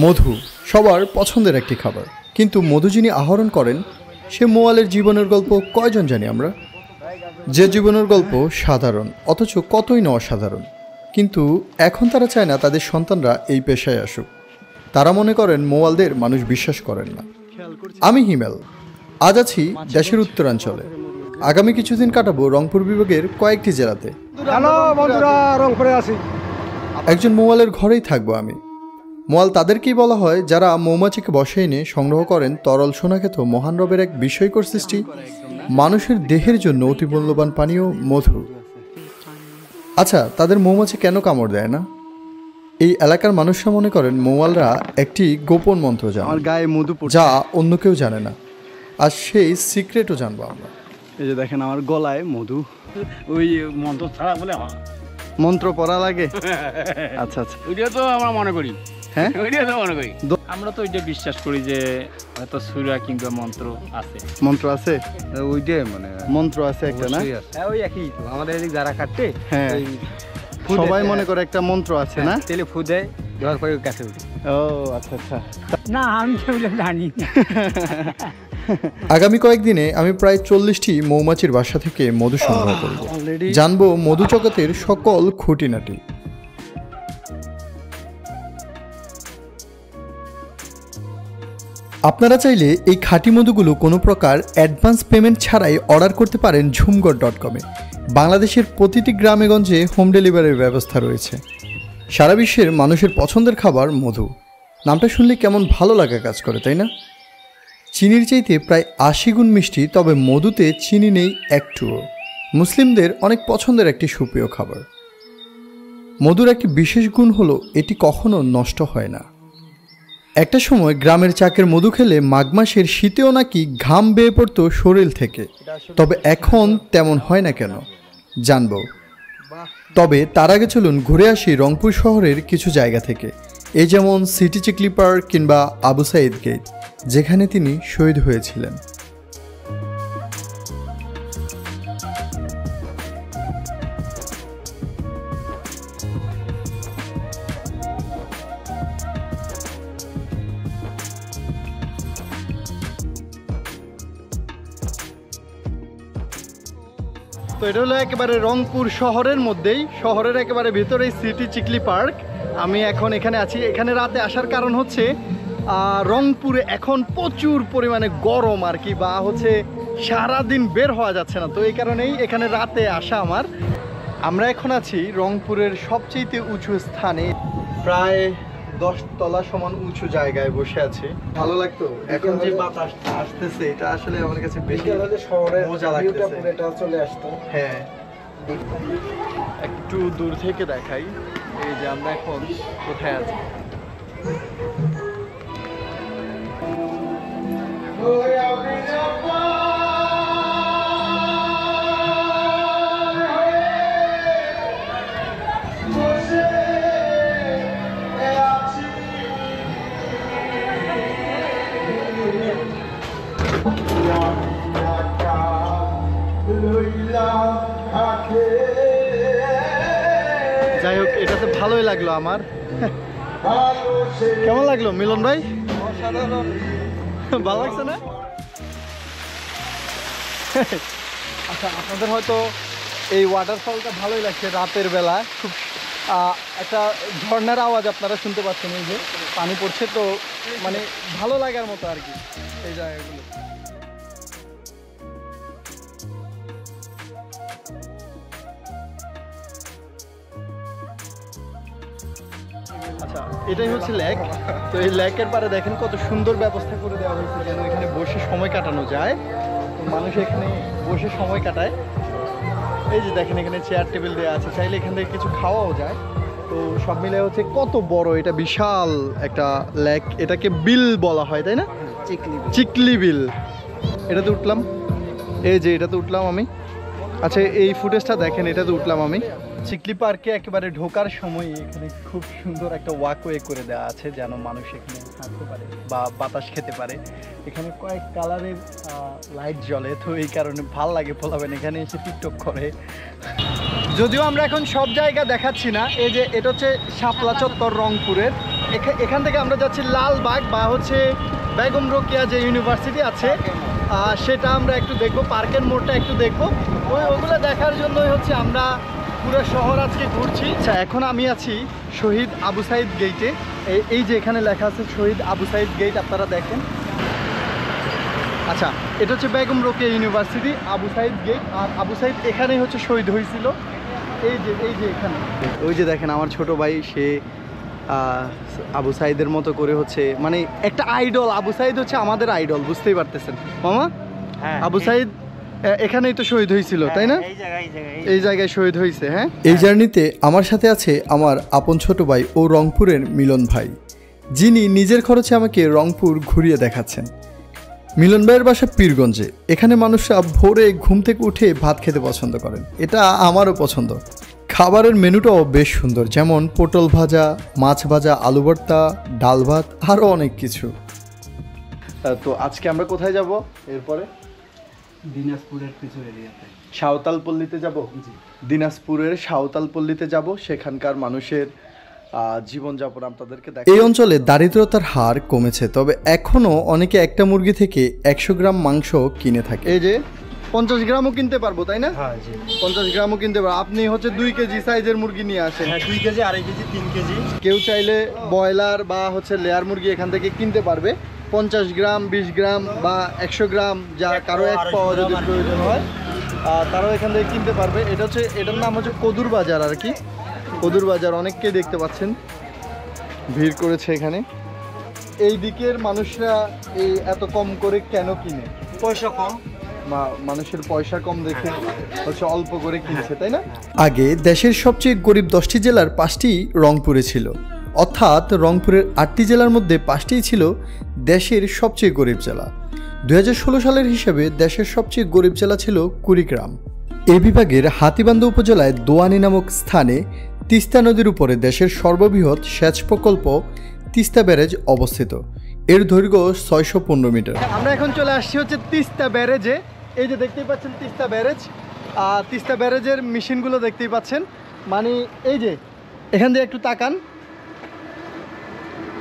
মধু সবার পছন্দের একটি খাবার, কিন্তু মধু যিনি আহরণ করেন সে মোয়ালের জীবনের গল্প কয়জন জানি আমরা? যে জীবনের গল্প সাধারণ অথচ কতই না অসাধারণ, কিন্তু এখন তারা চায় না তাদের সন্তানরা এই পেশায় আসুক। তারা মনে করেন মোয়ালদের মানুষ বিশ্বাস করেন না। আমি হিমেল, আজ আছি দেশের উত্তরাঞ্চলে। আগামী কিছুদিন কাটাবো রংপুর বিভাগের কয়েকটি জেলাতে। একজন মোয়ালের ঘরেই থাকবো আমি। মোয়াল তাদেরকেই বলা হয় যারা মৌমাছিকে বসে এনে সংগ্রহ করেন তরল সোনাক্ষেত মহান রবের এক বিস্ময়কর সৃষ্টি, মানুষের দেহের জন্য অতি মূল্যবান পানীয় মধু। আচ্ছা, তাদের মৌমাছি কেন কামড় দেয় না? এই এলাকার মানুষরা মনে করেন মোয়ালরা একটি গোপন মন্ত্র জানে, যা অন্য কেউ জানে না। আর সেই সিক্রেটও জানবো আমরা। এই যে দেখেন আমার গলায় মধু, ওই মন্ত্র ছাড়া বলে মন্ত্র পড়া লাগে। আচ্ছা আচ্ছা, ওইটা তো আমরা মনে করি। হ্যাঁ, ওইটা তো মনে করি। আমরা তো ওইটা বিশ্বাস করি যে হয়তো সূরা কিংবা মন্ত্র আছে। মন্ত্র আছে, ওইটাই মানে মন্ত্র আছে একটা না? হ্যাঁ, ওই একই তো আমাদের এদিক যারা কাটে, হ্যাঁ সবাই মনে করে একটা মন্ত্র আছে না? তেলে ফু দেয়, দেওয়ার পরে কাছে উঠে। ও আচ্ছা আচ্ছা। না, আমি সেগুলো জানি না। আগামী কয়েকদিনে আমি প্রায় 40টি মৌমাছির বাসা থেকে মধু সংগ্রহ করব। জানবো মধু জগতের সকল খুঁটিনাটি। আপনারা চাইলে এই খাঁটি মধুগুলো কোনো প্রকার অ্যাডভান্স পেমেন্ট ছাড়াই অর্ডার করতে পারেন ঝুমঘর.com-এ। বাংলাদেশের প্রতিটি গ্রামেগঞ্জে হোম ডেলিভারির ব্যবস্থা রয়েছে। সারা বিশ্বের মানুষের পছন্দের খাবার মধু। নামটা শুনলে কেমন ভালো লাগা কাজ করে, তাই না? চিনির চাইতে প্রায় 80 গুণ মিষ্টি, তবে মধুতে চিনি নেই একটুও। মুসলিমদের অনেক পছন্দের একটি সুপ্রিয় খাবার। মধুর একটি বিশেষ গুণ হলো এটি কখনো নষ্ট হয় না। একটা সময় গ্রামের চাকের মধু খেলে মাঘ মাসের শীতেও নাকি ঘাম বেয়ে পড়তো শরীর থেকে, তবে এখন তেমন হয় না কেন জানবো। তবে তার আগে চলুন ঘুরে আসি রংপুর শহরের কিছু জায়গা থেকে, এই যেমন সিটি চিকলি পার্ক কিংবা আবু সাইদ গেট, যেখানে তিনি শহীদ হয়েছিলেন। তো এটা হলো একেবারে রংপুর শহরের মধ্যেই, শহরের একেবারে ভিতরেই সিটি চিকলি পার্ক। আমি এখন এখানে আছি। এখানে রাতে আসার কারণ হচ্ছে রংপুরে এখন প্রচুর পরিমাণে গরম আর কি, বা হচ্ছে সারাদিন বের হওয়া যাচ্ছে না, তো এই কারণেই এখানে রাতে আসা আমার। আমরা এখন আছি রংপুরের সবচেয়ে উঁচু স্থানে, প্রায় 10 তলা সমান উঁচু জায়গায় বসে আছি। ভালো লাগতো। এখন যে বাতাস আসতেছে এটা আসলে আমার কাছে বেশি মজা লাগতেছে। চলে আসতো। হ্যাঁ, একটু দূর থেকে দেখাই, এই যে আমরা এখন কোথায় আছি। যাই হোক, এটাতে ভালোই লাগলো আমার। কেমন লাগলো মিলন ভাই? ভালো লাগছে না? আচ্ছা, আপনাদের হয়তো এই ওয়াটারফলটা ভালোই লাগছে। রাতের বেলা খুব একটা ঝর্ণার আওয়াজ আপনারা শুনতে পাচ্ছেন, এই যে পানি পড়ছে, তো মানে ভালো লাগার মতো আর কি এই জায়গাগুলো। আচ্ছা, এটাই হচ্ছে লেক। তো এই লেকের পারে দেখেন কত সুন্দর ব্যবস্থা করে দেওয়া হয়েছে যেন এখানে বসে সময় কাটানো যায়। তো মানুষ এখানে বসে সময় কাটায়। এই যে দেখেন এখানে চেয়ার টেবিল দেওয়া আছে, চাইলে এখান থেকে কিছু খাওয়াও যায়। তো সব মিলে হচ্ছে কত বড় এটা, বিশাল একটা লেক। এটাকে বিল বলা হয়, তাই না? চিকলি বিল। এটাতে উঠলাম, এই যে এটাতে উঠলাম আমি। আচ্ছা, এই ফুটেজটা দেখেন, এটাতে উঠলাম আমি। চিকলি পার্কে একেবারে ঢোকার সময় এখানে খুব সুন্দর একটা ওয়াকওয়ে করে দেওয়া আছে যেন মানুষ এখানে থাকতে পারে বা বাতাস খেতে পারে। এখানে কয়েক কালারের লাইট জ্বলে, তো এই কারণে ভাল লাগে, পোলাবেন এখানে এসে টিকটক করে। যদিও আমরা এখন সব জায়গা দেখাচ্ছি না, এই যে এটা হচ্ছে শাপলা চত্বর রংপুরের, এখান থেকে আমরা যাচ্ছি লালবাগ বা হচ্ছে বেগম রোকেয়া যে ইউনিভার্সিটি আছে সেটা আমরা একটু দেখবো, পার্কের মোড়টা একটু দেখবো, ওগুলো দেখার জন্যই হচ্ছে আমরা পুরো শহর আজকে ঘুরছি। আচ্ছা, এখন আমি আছি শহীদ আবু সাইদ গেটে। এই যে এখানে লেখা আছে শহীদ আবু সাইদ গেট, আপনারা দেখেন। আচ্ছা, এটা হচ্ছে বেগম রোকেয়া ইউনিভার্সিটি আবু সাইদ গেট, আর আবু সাইদ এখানেই হচ্ছে শহীদ হয়েছিল। এই যে এখানে ওই যে দেখেন আমার ছোট ভাই, সে আবু সাইদের মতো করে হচ্ছে মানে একটা আইডল। আবু সাইদ হচ্ছে আমাদের আইডল, বুঝতেই পারতেছেন মামা। আবু সাইদ এখানেই তো শহীদ হয়েছিল, তাই না? এই জায়গায় শহীদ হয়েছে। হ্যাঁ, এই জার্নিতে আমার সাথে আছে আমার আপন ছোট ভাই ও রংপুরের মিলন ভাই, যিনি নিজের খরচে আমাকে রংপুর ঘুরিয়ে দেখাচ্ছেন। মিলন ভাইয়ের বাসা পীরগঞ্জে। এখানে মানুষরা ভোরে ঘুম থেকে উঠে ভাত খেতে পছন্দ করেন, এটা আমারও পছন্দ। খাবারের মেনুটাও বেশ সুন্দর, যেমন পটল ভাজা, মাছ ভাজা, আলু ভর্তা, ডাল ভাত, আরও অনেক কিছু। তো আজকে আমরা কোথায় যাব? এরপরে দিনাজপুরের পিছু এরিয়াতে সাঁওতালপল্লীতে যাব। দিনাজপুরের সাঁওতালপল্লীতে যাব, সেখানকার মানুষের জীবনযাপন আপনাদেরকে দেখাবো। এই অঞ্চলে দারিদ্রতার হার কমেছে, তবে এখনও অনেকে একটা মুরগি থেকে 100 গ্রাম মাংস কিনে থাকে। এই যে 50 গ্রামও কিনতে পারবো, তাই না? হ্যাঁ জি, 50 গ্রামও কিনতে পারবো। আপনি হচ্ছে 2 কেজি সাইজের মুরগি নিয়ে আসেন। হ্যাঁ 2 কেজি, 2.5 কেজি, 3 কেজি। কেউ চাইলে ব্রয়লার বা হচ্ছে লেয়ার মুরগি এখান থেকে কিনতে পারবে। 50 গ্রাম, 20 গ্রাম বা 100 গ্রাম, যা কারো এক পাওয়া যদি প্রয়োজন হয় তারাও এখান থেকে কিনতে পারবে। এটার নাম হচ্ছে কদুর বাজার আর কি। কদুর বাজার, অনেককে দেখতে পাচ্ছেন ভিড় করেছে এখানে। এই দিকের মানুষরা এই এত কম করে কেন কিনে? পয়সা কম, মানুষের পয়সা কম দেখে হচ্ছে অল্প করে কিনছে, তাই না? আগে দেশের সবচেয়ে গরিব 10টি জেলার 5টি রংপুরে ছিল, অর্থাৎ রংপুরের 8টি জেলার মধ্যে 5টিই ছিল দেশের সবচেয়ে গরিব জেলা। 2016 সালের হিসাবে দেশের সবচেয়ে গরিব জেলা ছিল কুড়িগ্রাম। এই বিভাগের হাতীবান্ধা উপজেলায় দোয়ানি নামক স্থানে তিস্তা নদীর উপরে দেশের সর্ববৃহৎ সেচ প্রকল্প তিস্তা ব্যারেজ অবস্থিত। এর দৈর্ঘ্য 615 মিটার। আমরা এখন চলে আসছি হচ্ছে তিস্তা ব্যারেজে। এই যে দেখতেই পাচ্ছেন তিস্তা ব্যারেজ, তিস্তা ব্যারেজের মেশিনগুলো দেখতেই পাচ্ছেন। মানে এই যে এখান দিয়ে একটু তাকান,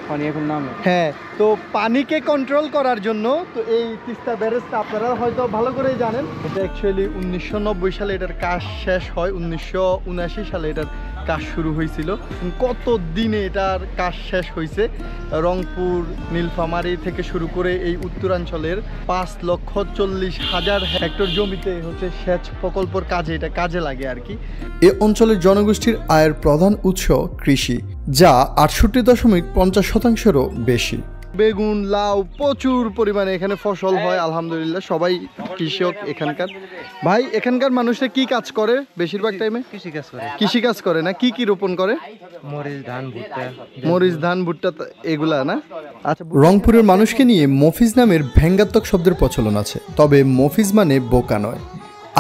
পানি এখন নামে। হ্যাঁ, তো পানিকে কন্ট্রোল করার জন্য তো এই তিস্তা ব্যারেজটা আপনারা হয়তো ভালো করেই জানেন। এটা অ্যাকচুয়ালি 1990 সালে এটার কাজ শেষ হয়, 1979 সালে এটার কাজ শুরু হয়েছিল। কত দিনে এটার কাজ শেষ হয়েছে। রংপুর, নীলফামারী থেকে শুরু করে এই উত্তরাঞ্চলের 5,40,000 হেক্টর জমিতে হচ্ছে সেচ প্রকল্পর কাজে এটা কাজে লাগে আর কি। এ অঞ্চলের জনগোষ্ঠীর আয়ের প্রধান উৎস কৃষি, যা 68.50%-এরও বেশি। বেগুন, লাউ প্রচুর পরিমাণে এখানে ফসল হয়, আলহামদুলিল্লাহ। সবাই কৃষক এখানকার। ভাই, এখানকার মানুষরা কি কাজ করে বেশিরভাগ টাইমে? কৃষি কাজ করে না? কি রোপণ করে? মরিচ, ধান, ভুট্টা, এগুলা না? আচ্ছা, রংপুরের মানুষকে নিয়ে মফিজ নামের ব্যঙ্গাত্মক শব্দের প্রচলন আছে, তবে মফিজ মানে বোকা নয়।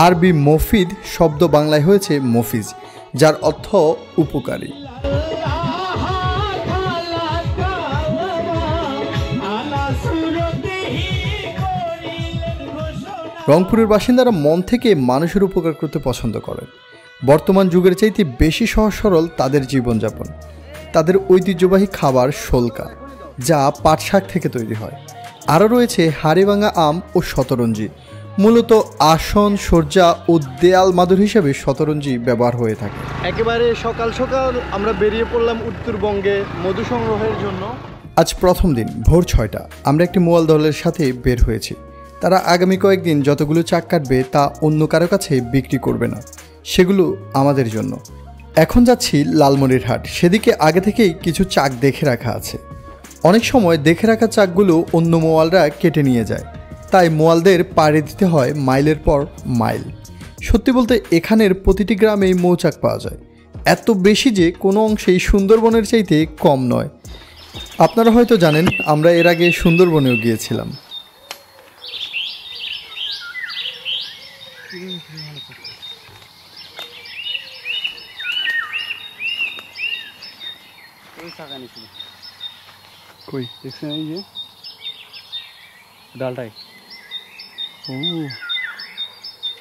আরবি মফিদ শব্দ বাংলায় হয়েছে মফিজ, যার অর্থ উপকারী। রংপুরের বাসিন্দারা মন থেকে মানুষের উপকার করতে পছন্দ করেন। বর্তমান যুগের চাইতে বেশি সহজ সরল তাদের জীবনযাপন। তাদের ঐতিহ্যবাহী খাবার শোলকা, যা পাট শাক থেকে তৈরি হয়। আরও রয়েছে হাড়িভাঙা আম ও শতরঞ্জি। মূলত আসন, সজ্জা ও দেয়াল মাদুর হিসেবে শতরঞ্জি ব্যবহার হয়ে থাকে। একেবারে সকাল সকাল আমরা বেরিয়ে পড়লাম উত্তরবঙ্গে মধু সংগ্রহের জন্য। আজ প্রথম দিন, ভোর 6টা আমরা একটি মোয়াল দলের সাথে বের হয়েছি। তারা আগামী কয়েকদিন যতগুলো চাক কাটবে তা অন্য কারো কাছে বিক্রি করবে না, সেগুলো আমাদের জন্য। এখন যাচ্ছি লালমনিরহাট, সেদিকে আগে থেকেই কিছু চাক দেখে রাখা আছে। অনেক সময় দেখে রাখা চাকগুলো অন্য মোয়ালরা কেটে নিয়ে যায়, তাই মোয়ালদের পাড়ি দিতে হয় মাইলের পর মাইল। সত্যি বলতে এখানের প্রতিটি গ্রামেই মৌচাক পাওয়া যায়, এত বেশি যে কোনো অংশেই সুন্দরবনের চাইতে কম নয়। আপনারা হয়তো জানেন, আমরা এর আগে সুন্দরবনেও গিয়েছিলাম। ওই চাকা নিছিল কই দেখছেন এই যে ডালটাই ও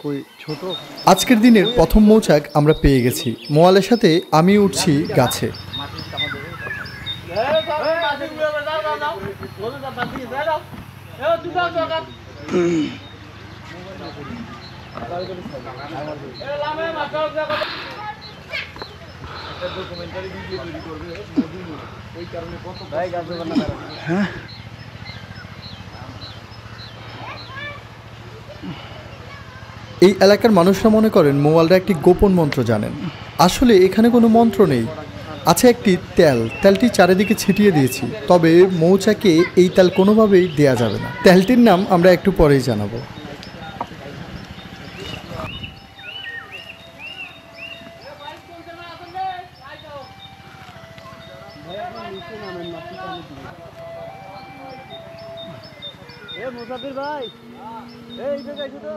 কই ছোট। আজকের দিনের প্রথম মৌচাক আমরা পেয়ে গেছি। মোয়ালের সাথে আমি উঠছি গাছে। হ্যাঁ এই এলাকার মানুষরা মনে করেন মৌয়ালরা একটি গোপন মন্ত্র জানেন। আসলে এখানে কোনো মন্ত্র নেই, আছে একটি তেলটি চারিদিকে ছিটিয়ে দিয়েছি। তবে মৌচাকে এই তেল কোনোভাবেই দেয়া যাবে না। তেলটির নাম আমরা একটু পরেই জানাবো। মুসাফির ভাই এই জায়গায় তো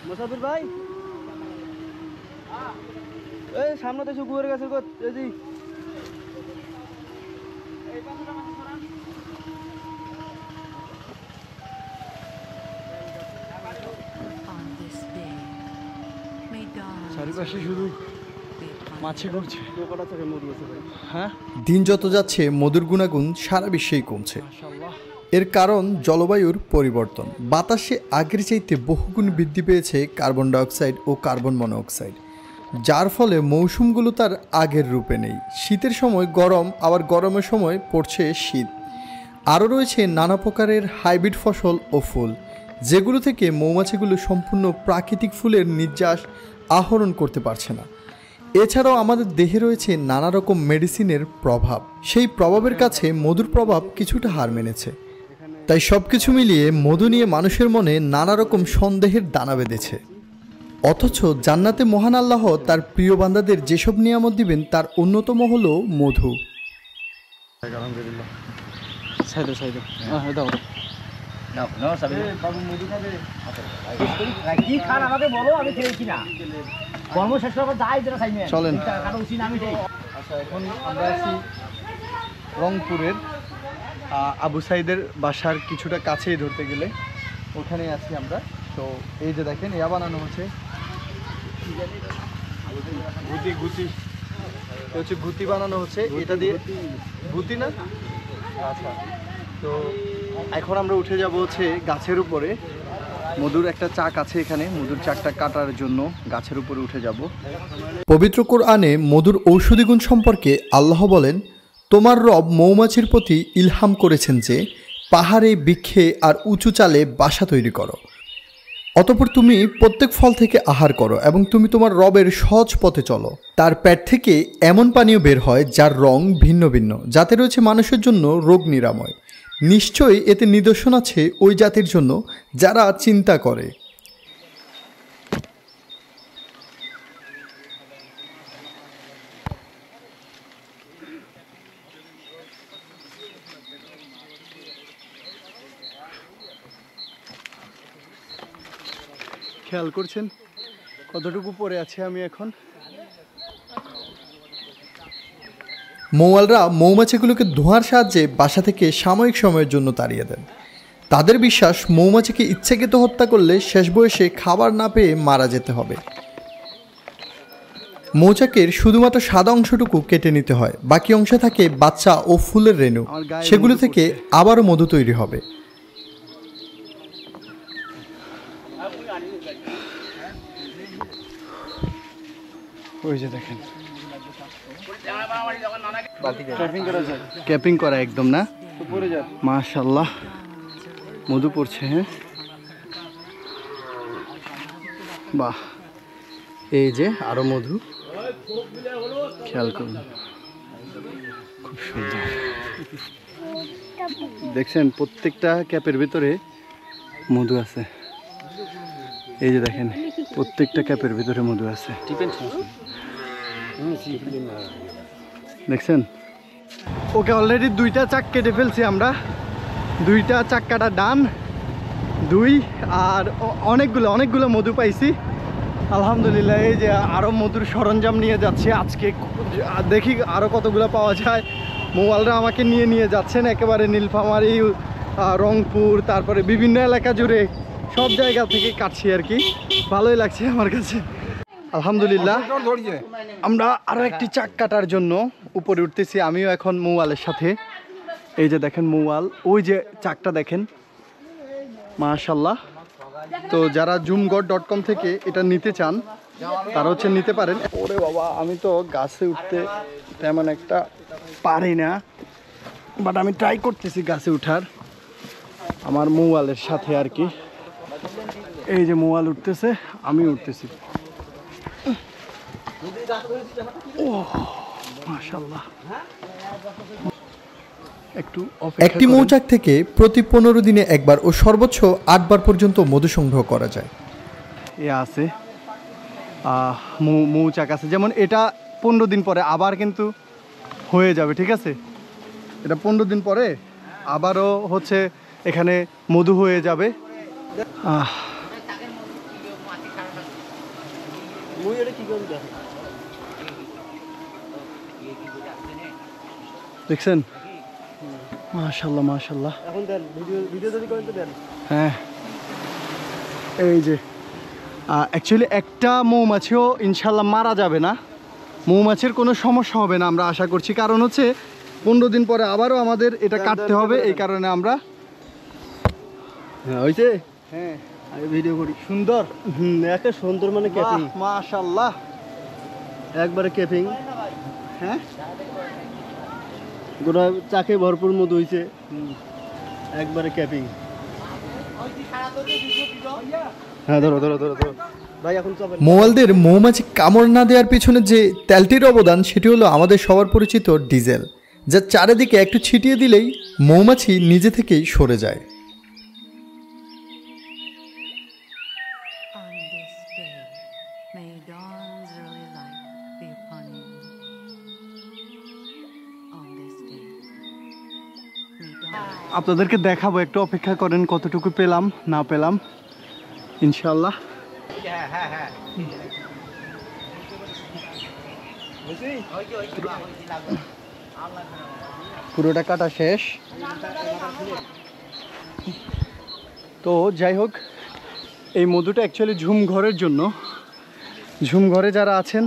মুসাফির ভাই এই সামনে তো গুয়ের গাছের কত এই চারিপাশে শুধু মাছি করছে। হ্যাঁ দিন যত যাচ্ছে মধুর গুণাগুণ সারা বিশ্বেই কমছে। এর কারণ জলবায়ুর পরিবর্তন। বাতাসে আগের চাইতে বহুগুণ বৃদ্ধি পেয়েছে কার্বন ডাইঅক্সাইড ও কার্বন মনোক্সাইড, যার ফলে মৌসুমগুলো তার আগের রূপে নেই। শীতের সময় গরম, আবার গরমের সময় পড়ছে শীত। আরও রয়েছে নানা প্রকারের হাইব্রিড ফসল ও ফুল, যেগুলো থেকে মৌমাছিগুলো সম্পূর্ণ প্রাকৃতিক ফুলের নির্যাস আহরণ করতে পারছে না। এছাড়াও আমাদের দেহে রয়েছে নানা রকম মেডিসিনের প্রভাব। সেই প্রভাবের কাছে মধুর প্রভাব কিছুটা হার মেনেছে। তাই সব কিছু মিলিয়ে মধু নিয়ে মানুষের মনে নানা রকম সন্দেহের দানা বেঁধেছে। অথচ জান্নাতে মহান আল্লাহ তার প্রিয় বান্দাদের যেসব নিয়ামত দিবেন তার অন্যতম হলো মধু। চলেন। আচ্ছা এখন আমরা আছি রংপুরের আবু সাইদের বাসার কিছুটা কাছেই ধরতে গেলে, ওখানে আছি আমরা। তো এই যে দেখেন ইয়া বানানো হচ্ছে গুতি হচ্ছে গুতি বানানো হচ্ছে, এটা দিয়ে গুতি না। আচ্ছা তো এখন আমরা উঠে যাব হচ্ছে গাছের উপরে। মধুর একটা চাক আছে এখানে, মধুর চাকটা কাটার জন্য গাছের উপরে উঠে যাব। পবিত্র কোরআনে মধুর ঔষধি গুণ সম্পর্কে আল্লাহ বলেন, তোমার রব মৌমাছির প্রতি ইলহাম করেছেন যে পাহাড়ে, বৃক্ষে আর উঁচু চালে বাসা তৈরি করো। অতঃপর তুমি প্রত্যেক ফল থেকে আহার করো এবং তুমি তোমার রবের সহজ পথে চলো। তার পেট থেকে এমন পানীয় বের হয় যার রং ভিন্ন ভিন্ন, যাতে রয়েছে মানুষের জন্য রোগ নিরাময়। নিশ্চয়ই এতে নিদর্শন আছে ওই জাতির জন্য যারা চিন্তা করে। খেয়াল করছেন কতটুকু পরে আছে আমি এখন। মৌয়ালরা মৌমাছিগুলোকে ধোঁয়ার সাহায্যে বাসা থেকে সাময়িক সময়ের জন্য তাড়িয়ে দেন। তাদের বিশ্বাস মৌমাছিকে ইচ্ছাকৃত হত্যা করলে শেষ বয়সে খাবার না পেয়ে মারা যেতে হবে। মৌচাকের শুধুমাত্র সাদা অংশটুকু কেটে নিতে হয়, বাকি অংশে থাকে বাচ্চা ও ফুলের রেণু। সেগুলো থেকে আবারও মধু তৈরি হবে। ওই যে দেখেন ক্যাপিং করা একদম না, মাশাআল্লাহ মধু পড়ছে। হ্যাঁ বাহ, এই যে আরো মধু, খেয়াল করুন খুব সুন্দর। দেখছেন প্রত্যেকটা ক্যাপের ভিতরে মধু আছে। এই যে দেখেন প্রত্যেকটা ক্যাপের ভিতরে মধু আছে, দেখছেন। ওকে অলরেডি দুইটা চাক কেটে ফেলছি আমরা, দুইটা চাক কাটা ডান, দুই আর অনেকগুলো মধু পাইছি। আলহামদুলিল্লাহ, এই যে আরও মধুর সরঞ্জাম নিয়ে যাচ্ছে আজকে, দেখি আরও কতগুলো পাওয়া যায়। মোবাইলরা আমাকে নিয়ে যাচ্ছেন একেবারে নীলফামারী, রংপুর, তারপরে বিভিন্ন এলাকা জুড়ে সব জায়গা থেকে কাটছি আর কি। ভালোই লাগছে আমার কাছে আলহামদুলিল্লাহ। আমরা আরও একটি চাক কাটার জন্য উপরে উঠতেছি, আমিও এখন মোবাইলের সাথে। এই যে দেখেন মোবাইল, ওই যে চাকটা দেখেন, মাশাল্লাহ। তো যারা zoomgod.com থেকে এটা নিতে চান তারা হচ্ছে নিতে পারেন। ওরে বাবা, আমি তো গাছে উঠতে তেমন একটা পারি না, বাট আমি ট্রাই করতেছি গাছে উঠার আমার মোবাইলের সাথে আর কি। এই যে মোবাইল উঠতেছে, আমি উঠতেছি। ও মাশাআল্লাহ। একটি মৌচাক থেকে প্রতি 15 দিনে একবার ও সর্বোচ্চ 8 বার পর্যন্ত মধু সংগ্রহ করা যায়। এ আছে মৌচাক আছে, যেমন এটা 15 দিন পরে আবার কিন্তু হয়ে যাবে, ঠিক আছে? এটা 15 দিন পরে আবারও হচ্ছে এখানে মধু হয়ে যাবে। দেখছেন, মাশাআল্লাহ মাশাআল্লাহ। এখন দেন ভিডিও যদি করেন তো দেন। হ্যাঁ, এই যে অ্যাকচুয়ালি একটা মৌমাছিও ইনশাল্লাহ মারা যাবে না, মৌমাছির কোনো সমস্যা হবে না আমরা আশা করছি। কারণ হচ্ছে 15 দিন পরে আবারও আমাদের এটা কাটতে হবে, এই কারণে আমরা। হ্যাঁ হইছে, হ্যাঁ আমি ভিডিও করি। সুন্দর, একটা সুন্দর মানে ক্যাপিং, মাশাআল্লাহ, একবারে ক্যাপিং। হ্যাঁ, গোটা চাকে ভরপুর মধু হইছে, একবারে ক্যাপিং। হ্যাঁ ধরো ধরো ধরো ধরো ভাই, এখন চলেন। মোয়ালদের মৌমাছি কামড় না দেওয়ার পিছনে যে তেলটির অবদান সেটি হলো আমাদের সবার পরিচিত ডিজেল, যা চারিদিকে একটু ছিটিয়ে দিলেই মৌমাছি নিজে থেকেই সরে যায়। On this day, may dawn's early light be upon you. On this day, may dawn. আপনাদেরকে দেখাবো, একটু অপেক্ষা করেন কতটুকু পেলাম না পেলাম ইনশাল্লাহ। পুরোটা কাটা শেষ। তো যাই হোক, এই মধুটা অ্যাকচুয়ালি ঝুমঘরের জন্য। ঝুমঘরে যারা আছেন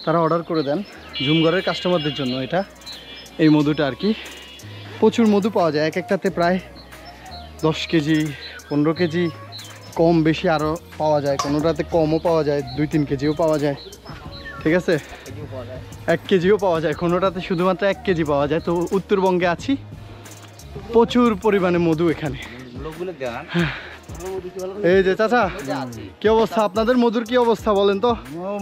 তারা অর্ডার করে দেন, ঝুমঘরের কাস্টমারদের জন্য এটা, এই মধুটা আর কি। প্রচুর মধু পাওয়া যায়, এক একটাতে প্রায় 10 কেজি 15 কেজি, কম বেশি আরও পাওয়া যায়, কোনোটাতে কমও পাওয়া যায়, 2-3 কেজিও পাওয়া যায়, ঠিক আছে? 1 কেজিও পাওয়া যায়, কোনোটাতে শুধুমাত্র 1 কেজি পাওয়া যায়। তো উত্তরবঙ্গে আছি, প্রচুর পরিমাণে মধু এখানে। এই যে চাচা, কি অবস্থা আপনাদের? মধুর কি অবস্থা বলেন তো?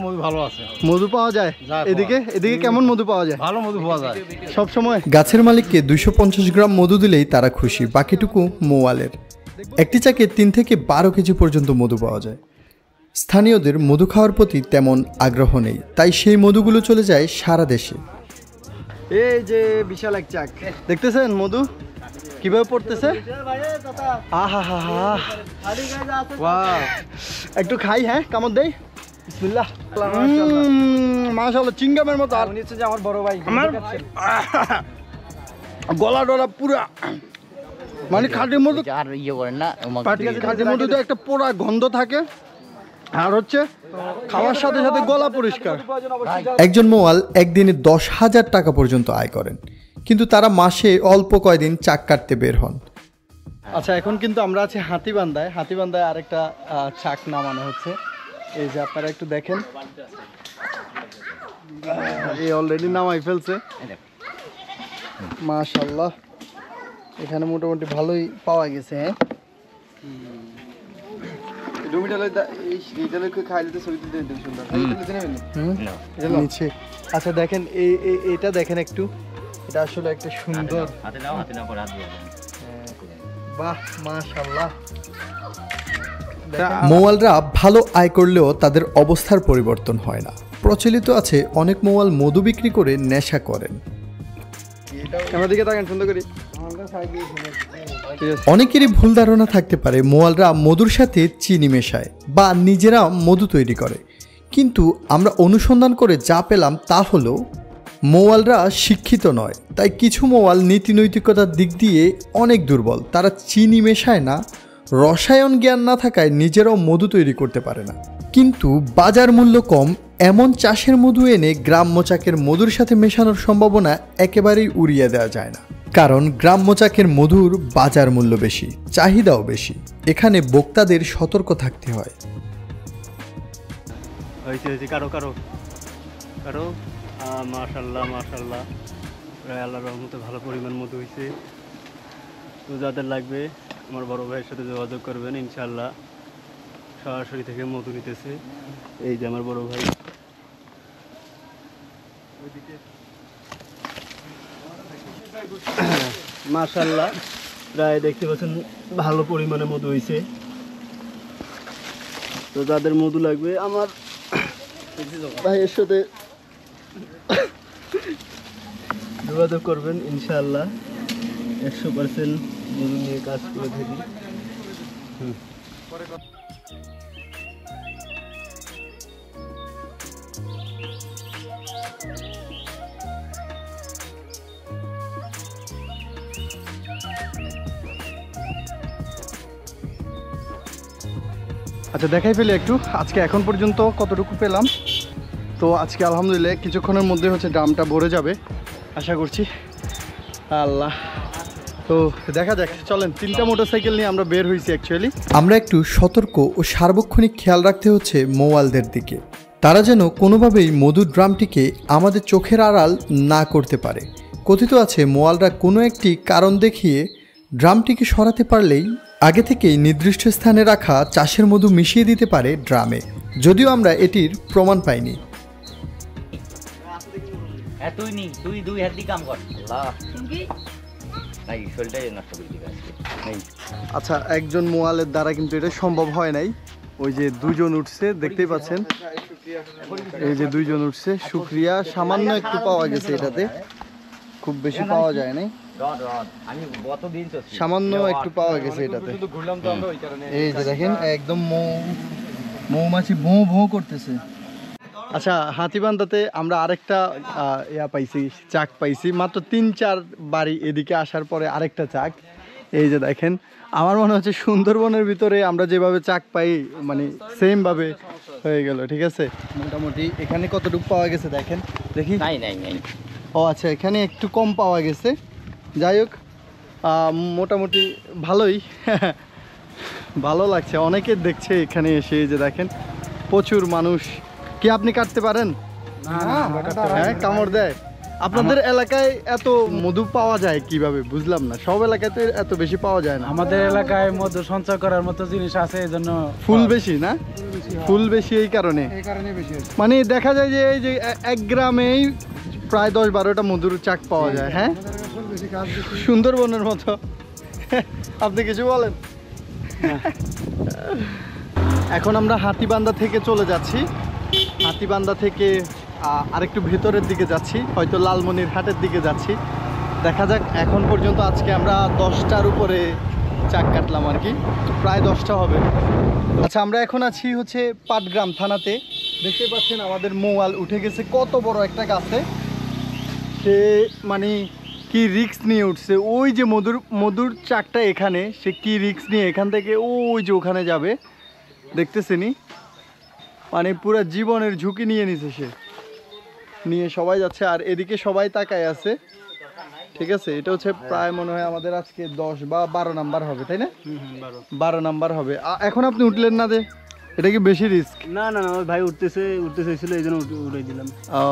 মধু ভালো আছে, মধু পাওয়া যায় এদিকে? এদিকে কেমন মধু পাওয়া যায়? ভালো মধু পাওয়া যায় সব সময়। গাছের মালিককে 250 গ্রাম মধু দিলেই তারা খুশি, বাকিটুকু মোয়ালের। একটি চাকে 3 থেকে 12 কেজি পর্যন্ত মধু পাওয়া যায়। স্থানীয়দের মধু খাওয়ার প্রতি তেমন আগ্রহ নেই, তাই সেই মধুগুলো চলে যায় সারা দেশে। এই যে বিশাল এক চাক দেখতেছেন, মধু কিভাবে পড়তেছে। আহা হা হা, একটু খাই, হ্যাঁ কামড় দেই, বিসমিল্লাহ। মাশাআল্লাহ, চিংগামের মতো। আর নিচে যে আমার বড় ভাই, আমার গলা ডলা পুরা, মানে খাঁটি মধু। আর ইয়ে করেন না, খাঁটি মধু তো একটা পোড়া গন্ধ থাকে, আর হচ্ছে খাওয়ার সাথে সাথে গলা পরিষ্কার। একজন মোয়াল একদিনে 10,000 টাকা পর্যন্ত আয় করেন, কিন্তু তারা মাসে অল্প কয়দিন চাক কাটতে বের হন। আচ্ছা, এখন কিন্তু আমরা আছি হাতিবান্ধায়। হাতিবান্ধায় আরেকটা চাক নামানো হচ্ছে, এই যে আপনারা একটু দেখেন, এই অলরেডি নামাই ফেলছে। মাশাআল্লাহ, এখানে মোটামুটি ভালোই পাওয়া গেছে। হ্যাঁ, নিচে। আচ্ছা দেখেন, এটা দেখেন একটু, এটা আসলে একটা সুন্দর, বাহ মাশাআল্লাহ। মোয়ালরা ভালো আয় করলেও তাদের অবস্থার পরিবর্তন হয় না। প্রচলিত আছে অনেক মোয়াল মধু বিক্রি করে নেশা করেন। আমার দিকে তাকান সুন্দর করি। ঠিক আছে। অনেকেরই ভুল ধারণা থাকতে পারে মোয়ালরা মধুর সাথে চিনি মেশায় বা নিজেরা মধু তৈরি করে, কিন্তু আমরা অনুসন্ধান করে যা পেলাম তা হলো মোয়ালরা শিক্ষিত নয়। তাই কিছু মোয়াল নীতিনৈতিকতার দিক দিয়ে অনেক দুর্বল। তারা চিনি মেশায় না, রসায়ন জ্ঞান না থাকায় নিজেরাও মধু তৈরি করতে পারে না। কিন্তু বাজার মূল্য কম এমন চাষের মধু এনে গ্রাম্য চাকের মধুর সাথে মেশানোর সম্ভাবনা একেবারেই উড়িয়ে দেওয়া যায় না, কারণ গ্রাম্য চাকের মধুর বাজার মূল্য বেশি, চাহিদাও বেশি। এখানে ভোক্তাদের সতর্ক থাকতে হয়। হয়েছে কারো কারো কারো মাশাল্লাহ মাশাল্লাহ, প্রায় আল্লাহর রহমতে ভালো পরিমাণ মধু হয়েছে। তো যাদের লাগবে আমার বড় ভাইয়ের সাথে যোগাযোগ করবেন, ইনশাল্লাহ সরাসরি থেকে মধু নিতেছে। এই যে আমার বড় ভাই, মাশাল্লাহ প্রায় দেখতে পাচ্ছেন ভালো পরিমাণে মধু হয়েছে। তো যাদের মধু লাগবে আমার ভাইয়ের সাথে যোগাযোগ করবেন, ইনশাআল্লাহ 100% মধু নিয়ে কাজ করে থাকি। আচ্ছা দেখাই ফেলি একটু আজকে এখন পর্যন্ত কতটুকু পেলাম। তো আজকে আলহামদুলিল্লাহ কিছুক্ষণের মধ্যে হচ্ছে ড্রামটা ভরে যাবে আশা করছি, আল্লাহ। তো দেখা যাক, চলেন। 3টা মোটরসাইকেল নিয়ে আমরা বের হয়েছি অ্যাকচুয়ালি। আমরা একটু সতর্ক ও সার্বক্ষণিক খেয়াল রাখতে হচ্ছে মোয়ালদের দিকে, তারা যেন কোনোভাবেই মধুর ড্রামটিকে আমাদের চোখের আড়াল না করতে পারে। কথিত আছে মোয়ালরা কোনো একটি কারণ দেখিয়ে ড্রামটিকে সরাতে পারলেই আগে থেকেই নির্দিষ্ট স্থানে রাখা চাষের মধু মিশিয়ে দিতে পারে ড্রামে, যদিও আমরা এটির প্রমাণ পাইনি। তুই নি তুই দুই হাত দিয়ে কাম কর আল্লাহ নাই শরীরটাই নষ্ট করে দিবে আজকে নেই। আচ্ছা, একজন মোয়ালের দ্বারা কিন্তু এটা সম্ভব হয় নাই। ওই যে 2 জন উঠছে দেখতেই পাচ্ছেন, এই যে 2 জন উঠছে। শুকরিয়া, সামান্য একটু পাওয়া গেছে, এটাতে খুব বেশি পাওয়া যায় নাই, আমি গতদিন তো সামান্য একটু পাওয়া গেছে এটাতে। এই যে দেখেন একদম মৌমাছি ভোঁ ভোঁ করতেছে। আচ্ছা, হাতিবান্ধাতে আমরা আরেকটা ইয়া পাইছি, চাক পাইছি। মাত্র 3-4 বাড়ি এদিকে আসার পরে আরেকটা চাক। এই যে দেখেন, আমার মনে হচ্ছে সুন্দরবনের ভিতরে আমরা যেভাবে চাক পাই মানে সেম ভাবে হয়ে গেল। ঠিক আছে, মোটামুটি এখানে কতটুকু পাওয়া গেছে দেখেন, দেখি। নাই নাই নাই ও আচ্ছা, এখানে একটু কম পাওয়া গেছে। যাই হোক, মোটামুটি ভালোই ভালো লাগছে। অনেকে দেখছে এখানে এসে। যে দেখেন প্রচুর মানুষ। কি আপনি কাটতে পারেন? হ্যাঁ, কামড় দেয়। আপনাদের এলাকায় এত মধু পাওয়া যায় কিভাবে বুঝলাম না। সব এলাকায় তো এত বেশি পাওয়া যায় না। আমাদের এলাকায় মধু সঞ্চয় করার মতো জিনিস আছে, এই জন্য ফুল বেশি না, ফুল বেশি এই কারণে মানে দেখা যায় যে এই যে 1 গ্রামেই প্রায় 10-12টা মধুর চাক পাওয়া যায়। হ্যাঁ, সুন্দরবনের মতো। আপনি কিছু বলেন? এখন আমরা হাতিবান্ধা থেকে চলে যাচ্ছি। হাতিবান্ধা থেকে আরেকটু ভেতরের দিকে যাচ্ছি, হয়তো লালমনির হাটের দিকে যাচ্ছি। দেখা যাক। এখন পর্যন্ত আজকে আমরা 10টার উপরে চাক কাটলাম আর কি, প্রায় 10টা হবে। আচ্ছা, আমরা এখন আছি হচ্ছে পাটগ্রাম থানাতে। দেখতে পাচ্ছেন আমাদের মোয়াল উঠে গেছে কত বড় একটা গাছে। সে মানে কি রিস্ক নিয়ে উঠছে। ওই যে মধুর চাকটা এখানে, সে কি রিস্ক নিয়ে এখান থেকে ওই যে ওখানে যাবে, দেখতেছেনি। মানে পুরো জীবনের ঝুঁকি নিয়ে নিছে সে, নিয়ে সবাই যাচ্ছে। আর এদিকে সবাই তাকায় আছে। ঠিক আছে, এটা হচ্ছে প্রায় মনে হয় আমাদের আজকে 10 বা 12 নাম্বার হবে, তাই না? 12 নাম্বার হবে। এখন আপনি উঠলেন না যে, এটা কি বেশি রিস্ক? না না না, ওই ভাই উঠতে চাইছিল, এই জন্য উঠে দিলাম। ও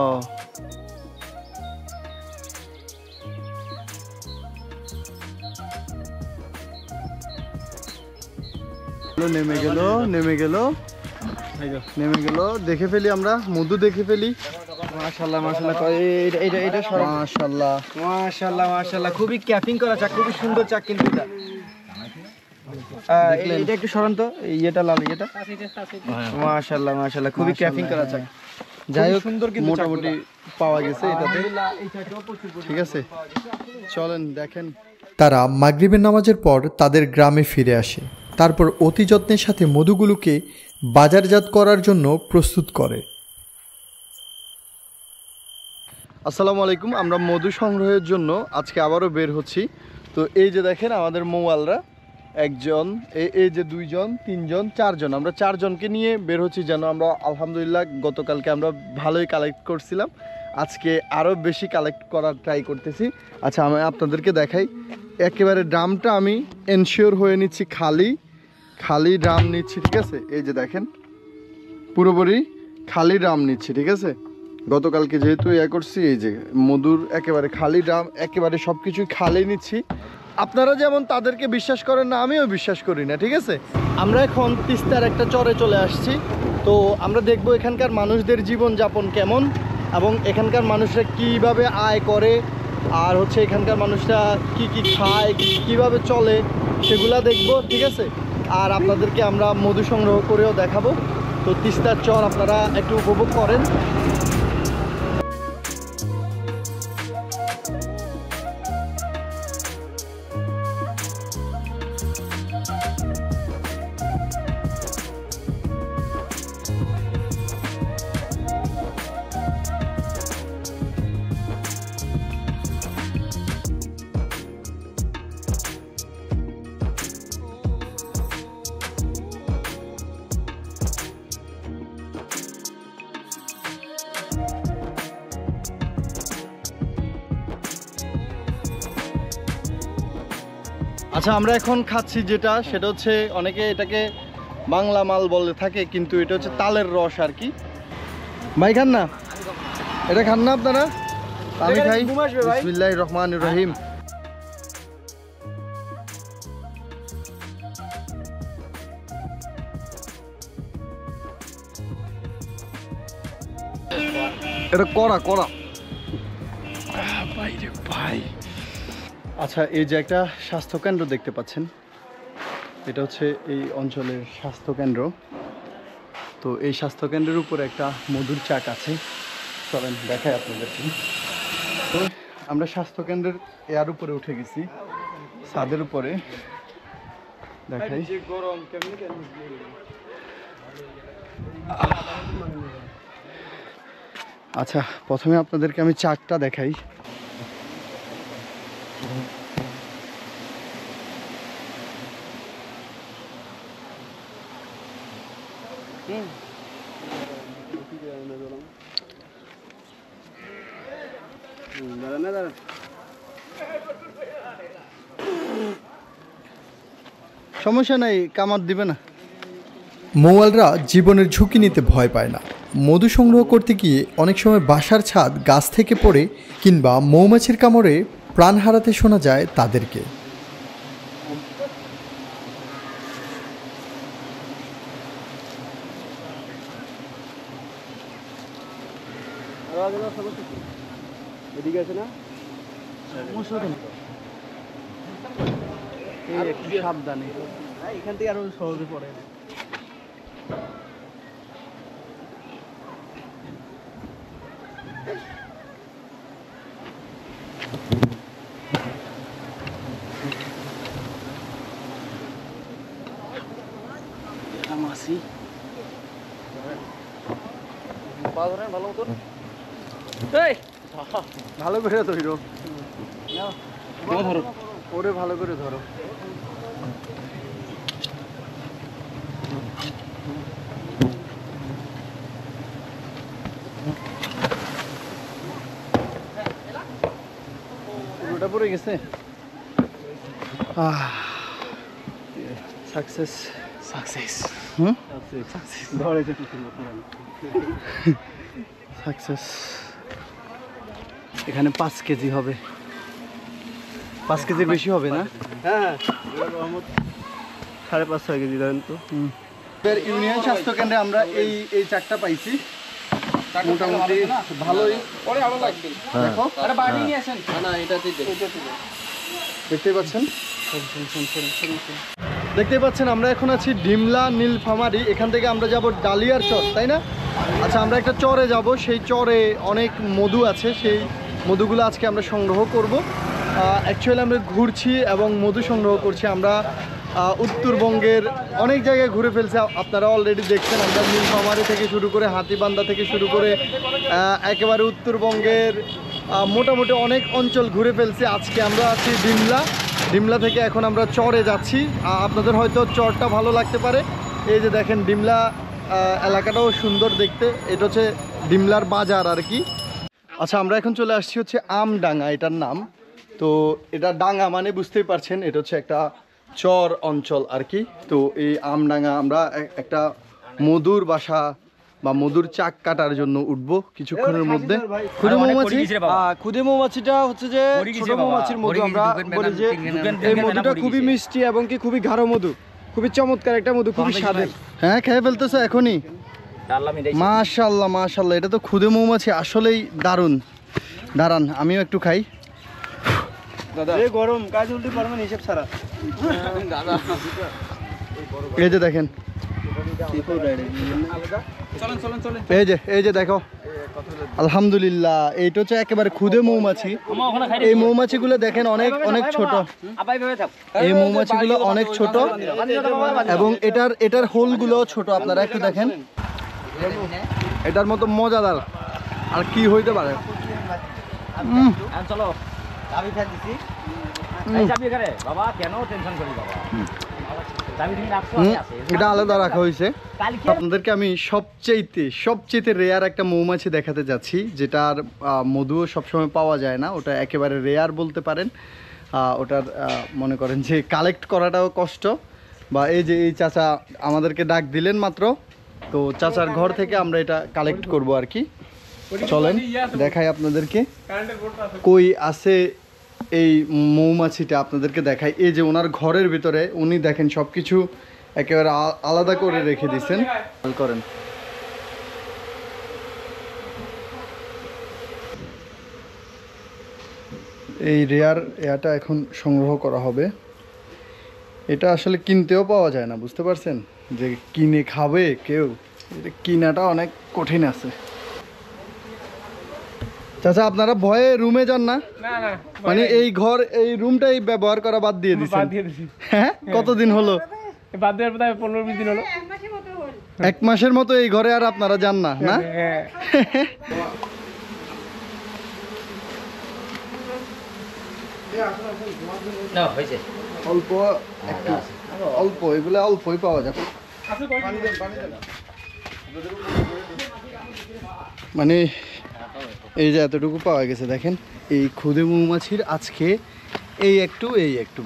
নেমে গেল। দেখে ফেলি আমরা, মধু দেখে ফেলি। মাশাআল্লাহ মাশাআল্লাহ, এটা মাশাআল্লাহ মাশাআল্লাহ মাশাআল্লাহ, খুবই ক্যাপিং করা চাক, খুবই সুন্দর চাক কিন্তু এটা। এটা একটু সরান তো, এটা লাল, এটা মাশাআল্লাহ মাশাআল্লাহ, খুবই ক্যাপিং করা চাক। যাই হোক, মোটামুটি পাওয়া গেছে এটাতে। ঠিক আছে, চলেন দেখেন। তারা মাগরিবের নামাজের পর তাদের গ্রামে ফিরে আসে। তারপর অতি যত্নের সাথে মধুগুলোকে বাজারজাত করার জন্য প্রস্তুত করে। আসসালামু আলাইকুম। আমরা মধু সংগ্রহের জন্য আজকে আবারও বের হচ্ছি। তো এই যে দেখেন আমাদের মৌয়ালরা, একজন, এই যে দুইজন, তিনজন, চারজন, আমরা চারজনকে নিয়ে বের হচ্ছি। যেন আমরা আলহামদুলিল্লাহ গতকালকে আমরা ভালোই কালেক্ট করছিলাম, আজকে আরও বেশি কালেক্ট করার ট্রাই করতেছি। আচ্ছা, আমি আপনাদেরকে দেখাই। একেবারে ড্রামটা আমি এনশিওর হয়ে নিচ্ছি, খালি ড্রাম নিচ্ছি, ঠিক আছে? এই যে দেখেন পুরোপুরি খালি ড্রাম নিচ্ছি, ঠিক আছে? গতকালকে যেহেতু করছি, এই যে মধুর একেবারে খালি ড্রাম, একেবারে সব কিছুই খালি নিচ্ছি। আপনারা যেমন তাদেরকে বিশ্বাস করেন না, আমিও বিশ্বাস করি না, ঠিক আছে? আমরা এখন তিস্তার একটা চরে চলে আসছি। তো আমরা দেখব এখানকার মানুষদের জীবনযাপন কেমন এবং এখানকার মানুষরা কিভাবে আয় করে, আর হচ্ছে এখানকার মানুষরা কি কি খায়, কিভাবে চলে, সেগুলা দেখব, ঠিক আছে? আর আপনাদেরকে আমরা মধু সংগ্রহ করেও দেখাবো। তো তিস্তার চর আপনারা একটু উপভোগ করেন। আচ্ছা, আমরা এখন খাচ্ছি যেটা, সেটা হচ্ছে অনেকে এটাকে বাংলা মাল বলে থাকে, কিন্তু এটা হচ্ছে তালের রস আর কি। ভাই খান না, এটা খান না আপনারা? আমি খাই। বিসমিল্লাহির রহমানির রহিম। এটা কড়া বাইরে ভাই। আচ্ছা, এই যে একটা স্বাস্থ্যকেন্দ্র দেখতে পাচ্ছেন, এটা হচ্ছে এই অঞ্চলের স্বাস্থ্যকেন্দ্র। তো এই স্বাস্থ্যকেন্দ্রের উপরে একটা মধুর চাক আছে, চলেন দেখাই আপনাদেরকে। তো আমরা স্বাস্থ্যকেন্দ্রের এর উপরে উঠে গেছি, ছাদের উপরে দেখাই। আচ্ছা, প্রথমে আপনাদেরকে আমি চাকটা দেখাই। সমস্যা নাই, কামড় দিবে না। মৌয়ালরা জীবনের ঝুঁকি নিতে ভয় পায় না। মধু সংগ্রহ করতে গিয়ে অনেক সময় বাসার ছাদ গাছ থেকে পড়ে কিংবা মৌমাছির কামড়ে প্রাণ হারাতে শোনা যায় তাদেরকে। এদিকে আছে না, একটু সাবধানে, এখান থেকে আরো সহজে পড়ে। মাসি ভালো মতন, ভালো করে ধরো, ওরে ভালো করে ধরো। ওটা পড়ে গেছে। Success success. এখানে 5 কেজি হবে, 5 কেজির বেশি হবে না? হ্যাঁ, 5.5-6 কেজি ধরেন তো। ইউনিয়ন স্বাস্থ্য কেন্দ্রে আমরা এই চাকটা পাইছি, মোটামুটি ভালোই। দেখো, দেখতেই পাচ্ছেন, দেখতেই পাচ্ছেন আমরা এখন আছি ডিমলা নীলফামারী। এখান থেকে আমরা যাব ডালিয়ার চর, তাই না? আচ্ছা, আমরা একটা চরে যাব, সেই চরে অনেক মধু আছে, সেই মধুগুলো আজকে আমরা সংগ্রহ করব। অ্যাকচুয়ালি আমরা ঘুরছি এবং মধু সংগ্রহ করছি। আমরা উত্তরবঙ্গের অনেক জায়গায় ঘুরে ফেলছি, আপনারা অলরেডি দেখছেন। আমরা নীলফামারী থেকে শুরু করে হাতিবান্ধা থেকে শুরু করে একেবারে উত্তরবঙ্গের মোটামুটি অনেক অঞ্চল ঘুরে ফেলছি। আজকে আমরা আছি ডিমলা থেকে এখন আমরা চরে যাচ্ছি। আপনাদের হয়তো চরটা ভালো লাগতে পারে। এই যে দেখেন ডিমলা এলাকাটাও সুন্দর দেখতে। এটা হচ্ছে ডিমলার বাজার আর কি। আচ্ছা, আমরা এখন চলে আসছি হচ্ছে আমডাঙ্গা এটার নাম। তো এটা ডাঙ্গা মানে বুঝতেই পারছেন, এটা হচ্ছে একটা চর অঞ্চল আর কি। তো এই আমডাঙ্গা আমরা একটা মধুর বাসা বা মধুর চাক কাটার জন্য উঠবো কিছুক্ষণের মধ্যে। খুদে মৌমাছিটা হচ্ছে যে ছোট মৌমাছির মধু। আমরা বলি যে এই মধুটা খুবই মিষ্টি এবং কি খুবই গাঢ় মধু, খুবই চমৎকার একটা মধু, খুবই স্বাদের। হ্যাঁ, খেয়ে ফেলতেছো এখনই? মাশাআল্লাহ মাশাআল্লাহ, এটা তো খুদে মৌমাছি, আসলেই দারুণ। দাঁড়ান আমিও একটু খাই। গরম কাজ উল্টে পারবেন হিসেব ছাড়া। এই যে দেখেন, এই যে দেখো, আলহামদুলিল্লাহ, এইটা হচ্ছে একেবারে খুদে মৌমাছি। এই মৌমাছিগুলো দেখেন অনেক অনেক ছোট, এই মৌমাছিগুলো অনেক ছোট এবং এটার হোলগুলো ছোট। আপনারা একটু দেখেন, এটার মতো মজাদার আর কি হইতে পারে। এটা আলাদা রাখা হয়েছে। আপনাদেরকে আমি সবচেয়ে রেয়ার একটা মৌমাছি দেখাতে যাচ্ছি, যেটার মধুও সবসময় পাওয়া যায় না। ওটা একেবারে রেয়ার বলতে পারেন। ওটার মনে করেন যে কালেক্ট করাটাও কষ্ট। বা এই যে এই চাচা আমাদেরকে ডাক দিলেন মাত্র, তো চাচার ঘর থেকে আমরা এটা কালেক্ট করব আর কি। চলেন দেখাই আপনাদেরকে কই আছে এই মৌমাছিটা, আপনাদেরকে দেখাই। এই যে ওনার ঘরের ভিতরে উনি দেখেন সব কিছু একেবারে আলাদা করে রেখে দিয়েছেন। করেন, এই রেয়ার এয়াটা এখন সংগ্রহ করা হবে। এটা আসলে কিনতেও পাওয়া যায় না, বুঝতে পারছেন, যে কিনে খাবে কেউ, এটা কিনাটা অনেক কঠিন আছে। চাচা আপনারা ভয়ে রুমে যান না? মানে এই রুমটাই ব্যবহার করা বাদ দিয়ে দিচ্ছেন? হ্যাঁ, কতদিন হলো? বাদ দেওয়ার প্রায় 15-20 দিন হলো। 1 মাসের মতো এই ঘরে আর আপনারা যান না? না, অল্প এগুলো অল্পই পাওয়া যাবে। মানে এই যে এতটুকু পাওয়া গেছে দেখেন। এই খুদে মৌমাছির আজকে এই একটু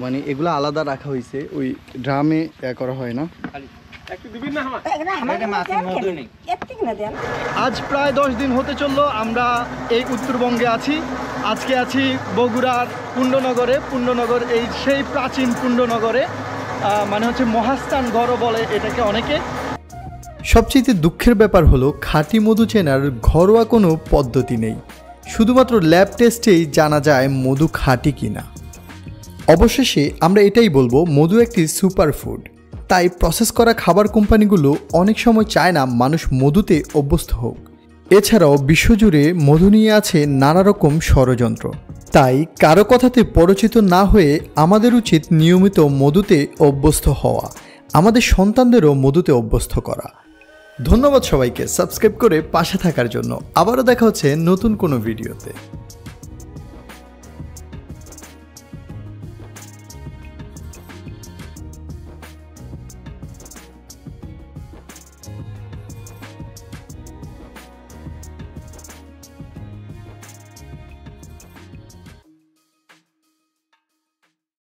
মানে এগুলো আলাদা রাখা হয়েছে, ওই ড্রামে করা হয় না। আজ প্রায় 10 দিন হতে চললো আমরা এই উত্তরবঙ্গে আছি। আজকে আছি বগুড়ার পুণ্যনগর, এই সেই প্রাচীন পুণ্যনগরে, মানে হচ্ছে মহাস্থানগড় বলে এটাকে অনেকে। সবচেয়ে দুঃখের ব্যাপার হলো খাঁটি মধু চেনার ঘরোয়া কোনো পদ্ধতি নেই। শুধুমাত্র ল্যাব টেস্টেই জানা যায় মধু খাঁটি কিনা। অবশেষে আমরা এটাই বলবো, মধু একটি সুপারফুড। তাই প্রসেস করা খাবার কোম্পানিগুলো অনেক সময় চায় না মানুষ মধুতে অভ্যস্ত হোক। এছাড়াও বিশ্বজুড়ে মধু নিয়ে আছে নানা রকম ষড়যন্ত্র। তাই কারো কথাতে পরিচিত না হয়ে আমাদের উচিত নিয়মিত মধুতে অভ্যস্ত হওয়া, আমাদের সন্তানদেরও মধুতে অভ্যস্ত করা। ধন্যবাদ সবাইকে সাবস্ক্রাইব করে পাশে থাকার জন্য। আবারও দেখা হচ্ছে নতুন কোনো ভিডিওতে।